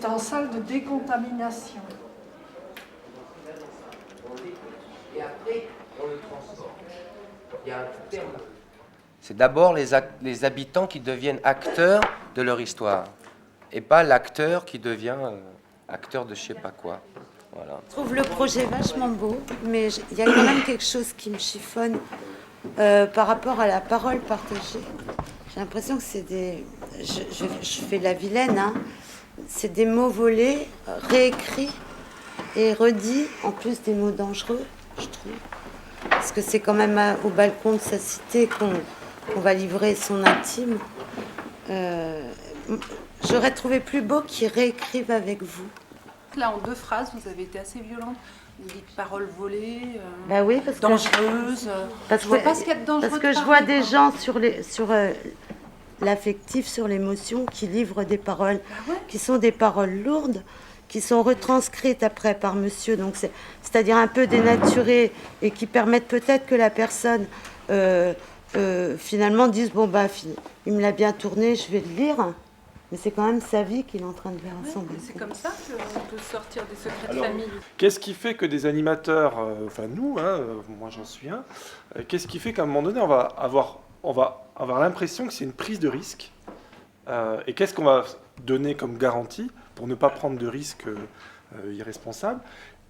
C'est en salle de décontamination. Et après, on le transforme. Il y a un terme. C'est d'abord les habitants qui deviennent acteurs de leur histoire, et pas l'acteur qui devient acteur de je sais pas quoi. Voilà. Je trouve le projet vachement beau, mais il y a quand même quelque chose qui me chiffonne par rapport à la parole partagée. J'ai l'impression que c'est des... Je fais la vilaine, hein. C'est des mots volés, réécrits et redits, en plus des mots dangereux, je trouve. Parce que c'est quand même au balcon de sa cité qu'on va livrer son intime. J'aurais trouvé plus beau qu'ils réécrivent avec vous. Là, en 2 phrases, vous avez été assez violente. Vous dites paroles volées, Bah oui, parce dangereuses. Parce je vois que, pas ce qu'il y a de dangereux. Parce que je vois des gens sur l'affectif, sur l'émotion, qui livrent des paroles, qui sont des paroles lourdes, qui sont retranscrites après par monsieur, donc c'est-à-dire un peu dénaturées, et qui permettent peut-être que la personne finalement dise, bon bah, il me l'a bien tourné, je vais le lire. Mais c'est quand même sa vie qu'il est en train de faire ensemble. C'est comme ça qu'on peut sortir des secrets de famille. Qu'est-ce qui fait que des animateurs, enfin nous, hein, moi j'en suis un, qu'est-ce qui fait qu'à un moment donné, on va avoir l'impression que c'est une prise de risque et qu'est-ce qu'on va donner comme garantie pour ne pas prendre de risques irresponsables?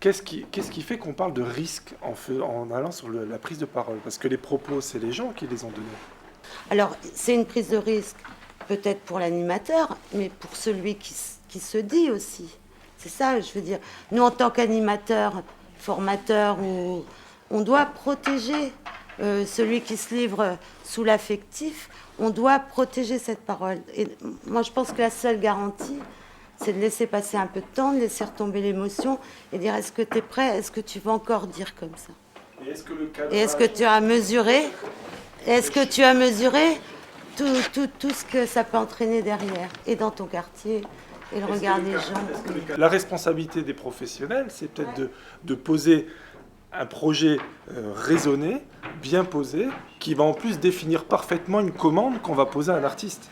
Qu'est-ce qui fait qu'on parle de risque en allant sur la prise de parole? Parce que les propos, c'est les gens qui les ont donnés. Alors, c'est une prise de risque, peut-être pour l'animateur, mais pour celui qui se dit aussi. C'est ça, je veux dire. Nous, en tant qu'animateurs, formateurs, on doit protéger celui qui se livre sous l'affectif. On doit protéger cette parole. Et moi, je pense que la seule garantie, c'est de laisser passer un peu de temps, de laisser retomber l'émotion et dire, est-ce que tu es prêt? Est-ce que tu vas encore dire comme ça? Et est-ce que tu as mesuré? Est-ce que tu as mesuré tout ce que ça peut entraîner derrière, et dans ton quartier, et le regard des gens? La responsabilité des professionnels, c'est peut-être de poser un projet raisonné, bien posé, qui va en plus définir parfaitement une commande qu'on va poser à un artiste.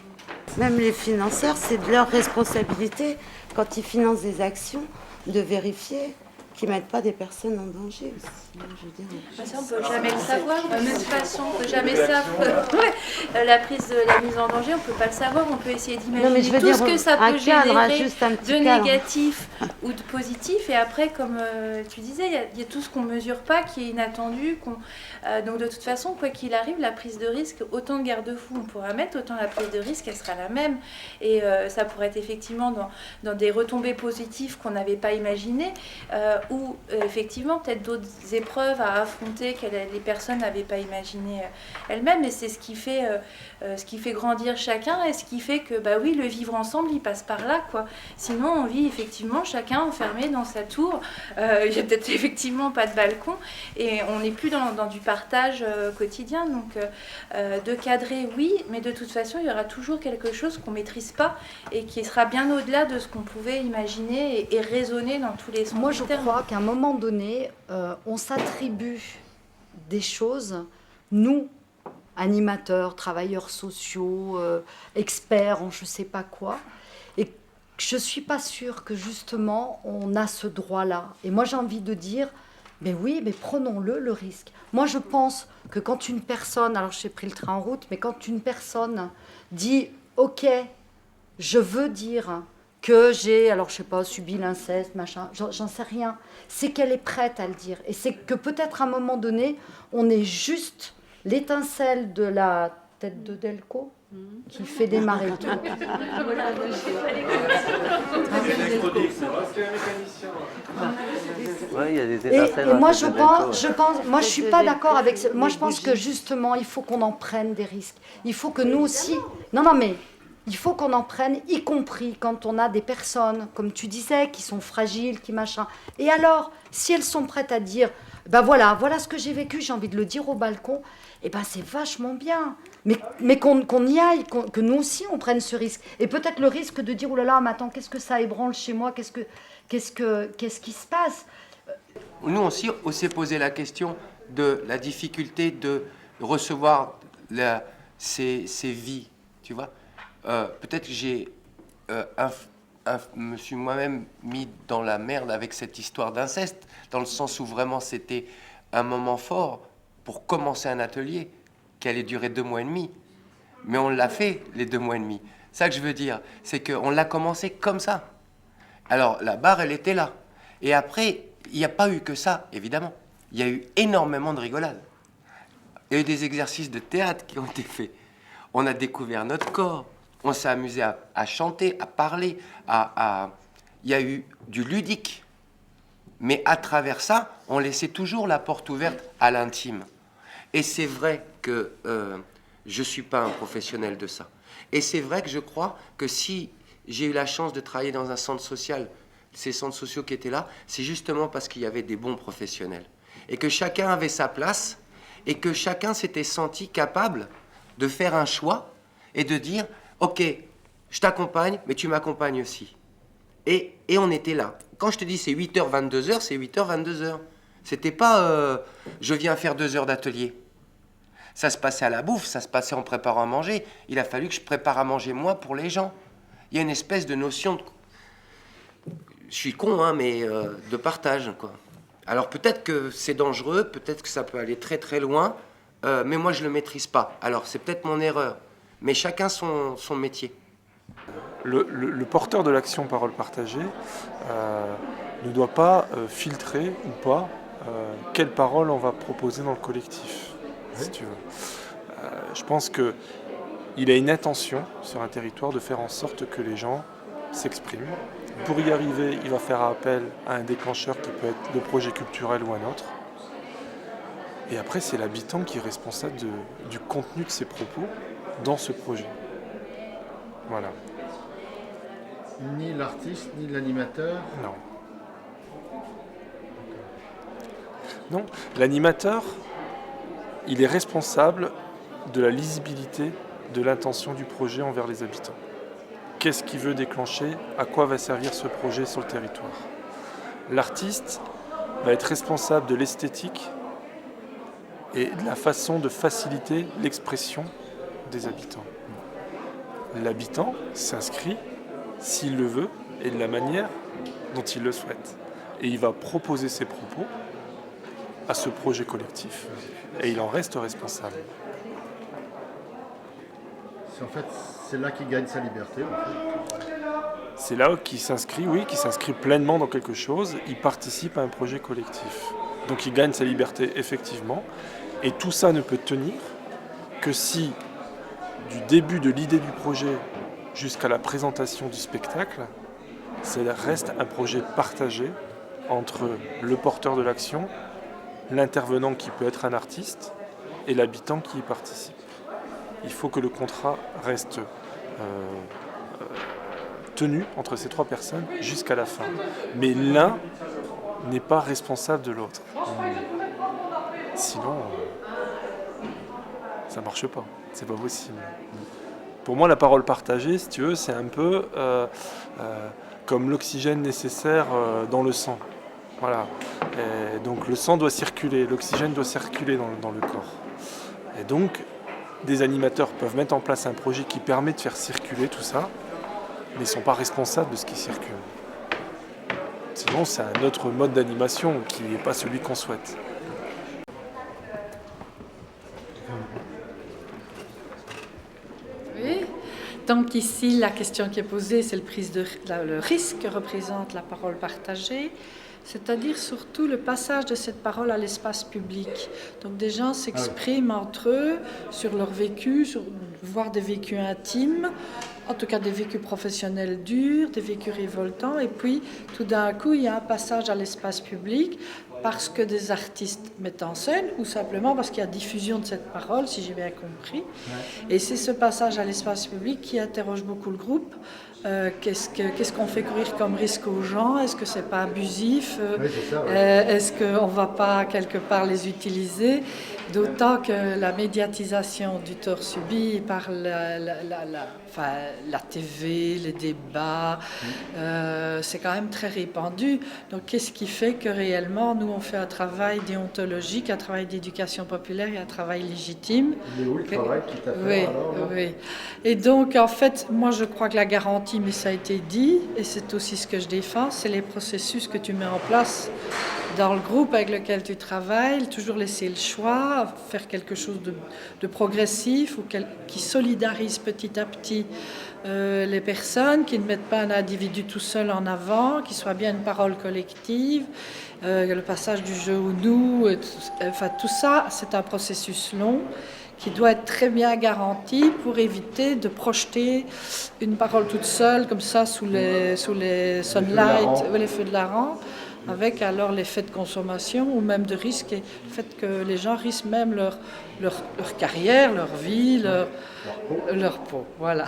Même les financeurs, c'est de leur responsabilité, quand ils financent des actions, de vérifier qui ne mettent pas des personnes en danger aussi. Je veux dire. Ça, on ne peut jamais le savoir. De toute façon, on ne peut jamais savoir. La prise de la mise en danger, on ne peut pas le savoir. On peut essayer d'imaginer tout ce que ça peut générer de négatif ou de positif. Et après, comme tu disais, il y a tout ce qu'on ne mesure pas, qui est inattendu. Donc de toute façon, quoi qu'il arrive, la prise de risque, autant de garde-fous on pourra mettre, autant la prise de risque, elle sera la même. Et ça pourrait être effectivement dans des retombées positives qu'on n'avait pas imaginées. Ou effectivement peut-être d'autres épreuves à affronter que les personnes n'avaient pas imaginées elles-mêmes, et c'est ce qui fait grandir chacun, et ce qui fait que bah oui, le vivre ensemble il passe par là, quoi. Sinon on vit effectivement chacun enfermé dans sa tour, il n'y a peut-être effectivement pas de balcon et on n'est plus dans du partage quotidien, donc de cadrer oui, mais de toute façon il y aura toujours quelque chose qu'on maîtrise pas et qui sera bien au-delà de ce qu'on pouvait imaginer et raisonner dans tous les sens. Moi je crois qu'à un moment donné, on s'attribue des choses, nous, animateurs, travailleurs sociaux, experts en je ne sais pas quoi, et je ne suis pas sûre que justement on a ce droit-là. Et moi j'ai envie de dire, mais oui, mais prenons-le, le risque. Moi je pense que quand une personne, alors j'ai pris le train en route, mais quand une personne dit, ok, je veux dire que j'ai, alors je sais pas, subi l'inceste, machin, j'en sais rien. C'est qu'elle est prête à le dire. Et c'est que peut-être à un moment donné, on est juste l'étincelle de la tête de Delco qui fait démarrer tout. Et moi je pense, moi je suis pas d'accord avec ça. Moi je pense que justement, il faut qu'on en prenne des risques. Il faut que nous aussi, non mais il faut qu'on en prenne, y compris quand on a des personnes, comme tu disais, qui sont fragiles, qui machin. Et alors, si elles sont prêtes à dire, ben voilà ce que j'ai vécu, j'ai envie de le dire au balcon, et ben c'est vachement bien. Mais qu'on y aille, que nous aussi on prenne ce risque. Et peut-être le risque de dire, oh là là, mais attends, qu'est-ce que ça ébranle chez moi, qu'est-ce qui se passe? Nous aussi, on s'est posé la question de la difficulté de recevoir ces vies, tu vois. Peut-être que j'ai me suis moi-même mis dans la merde avec cette histoire d'inceste, dans le sens où vraiment c'était un moment fort pour commencer un atelier qui allait durer 2 mois et demi. Mais on l'a fait, les 2 mois et demi. Ça que je veux dire, c'est qu'on l'a commencé comme ça. Alors, la barre, elle était là. Et après, il n'y a pas eu que ça, évidemment. Il y a eu énormément de rigolades. Il y a eu des exercices de théâtre qui ont été faits. On a découvert notre corps. On s'est amusé à chanter, à parler. Il y a eu du ludique. Mais à travers ça, on laissait toujours la porte ouverte à l'intime. Et c'est vrai que je ne suis pas un professionnel de ça. Et c'est vrai que je crois que si j'ai eu la chance de travailler dans un centre social, ces centres sociaux qui étaient là, c'est justement parce qu'il y avait des bons professionnels. Et que chacun avait sa place, et que chacun s'était senti capable de faire un choix et de dire « Ok, je t'accompagne, mais tu m'accompagnes aussi. » Et on était là. Quand je te dis c'est 8h, 22h, c'est 8h, 22h. C'était pas je viens faire 2 heures d'atelier. Ça se passait à la bouffe, ça se passait en préparant à manger. Il a fallu que je prépare à manger moi pour les gens. Il y a une espèce de notion de... Je suis con, hein, mais de partage, quoi. Alors peut-être que c'est dangereux, peut-être que ça peut aller très très loin, mais moi je ne le maîtrise pas. Alors c'est peut-être mon erreur, mais chacun son métier. Le porteur de l'action parole partagée ne doit pas filtrer ou pas quelle parole on va proposer dans le collectif, si tu veux. Je pense qu'il a une intention sur un territoire de faire en sorte que les gens s'expriment. Pour y arriver, il va faire appel à un déclencheur qui peut être le projet culturel ou un autre. Et après, c'est l'habitant qui est responsable du contenu de ses propos dans ce projet. Voilà. Ni l'artiste, ni l'animateur? Non. Non, l'animateur, il est responsable de la lisibilité de l'intention du projet envers les habitants. Qu'est-ce qu'il veut déclencher? À quoi va servir ce projet sur le territoire? L'artiste va être responsable de l'esthétique et de la façon de faciliter l'expression des habitants. L'habitant s'inscrit, s'il le veut, et de la manière dont il le souhaite. Et il va proposer ses propos à ce projet collectif. Et il en reste responsable. En fait, c'est là qu'il gagne sa liberté. En fait. C'est là qu'il s'inscrit, oui, qu'il s'inscrit pleinement dans quelque chose. Il participe à un projet collectif. Donc il gagne sa liberté, effectivement. Et tout ça ne peut tenir que si, du début de l'idée du projet jusqu'à la présentation du spectacle, ça reste un projet partagé entre le porteur de l'action, l'intervenant qui peut être un artiste, et l'habitant qui y participe. Il faut que le contrat reste tenu entre ces 3 personnes jusqu'à la fin. Mais l'un n'est pas responsable de l'autre. Sinon, ça ne marche pas. C'est pas possible. Pour moi, la parole partagée, si tu veux, c'est un peu comme l'oxygène nécessaire dans le sang. Voilà. Et donc le sang doit circuler, l'oxygène doit circuler dans le corps. Et donc, des animateurs peuvent mettre en place un projet qui permet de faire circuler tout ça, mais ils ne sont pas responsables de ce qui circule. Sinon, c'est un autre mode d'animation qui n'est pas celui qu'on souhaite. Oui. Donc ici, la question qui est posée, c'est le risque que représente la parole partagée, c'est-à-dire surtout le passage de cette parole à l'espace public. Donc des gens s'expriment entre eux sur leur vécu, voire des vécus intimes, en tout cas des vécus professionnels durs, des vécus révoltants, et puis tout d'un coup, il y a un passage à l'espace public parce que des artistes mettent en scène, ou simplement parce qu'il y a diffusion de cette parole, si j'ai bien compris. Et c'est ce passage à l'espace public qui interroge beaucoup le groupe. Qu'est-ce qu'on fait courir comme risque aux gens? Est-ce que c'est pas abusif? Est-ce qu'on ne va pas quelque part les utiliser? D'autant que la médiatisation du tort subi par la TV, les débats, c'est quand même très répandu. Donc qu'est-ce qui fait que réellement, nous, on fait un travail déontologique, un travail d'éducation populaire et un travail légitime. Il est où le travail qui t'a fait alors, là? Oui. Et donc, en fait, moi, je crois que la garantie, mais ça a été dit, et c'est aussi ce que je défends, c'est les processus que tu mets en place dans le groupe avec lequel tu travailles, toujours laisser le choix, faire quelque chose de progressif ou qui solidarise petit à petit les personnes, qui ne mettent pas un individu tout seul en avant, qui soit bien une parole collective, le passage du jeu au nous, tout ça, c'est un processus long qui doit être très bien garanti pour éviter de projeter une parole toute seule, comme ça, sous les sunlight, les feux de la rampe, avec alors l'effet de consommation ou même de risque et le fait que les gens risquent même leur carrière, leur vie, leur peau. Voilà.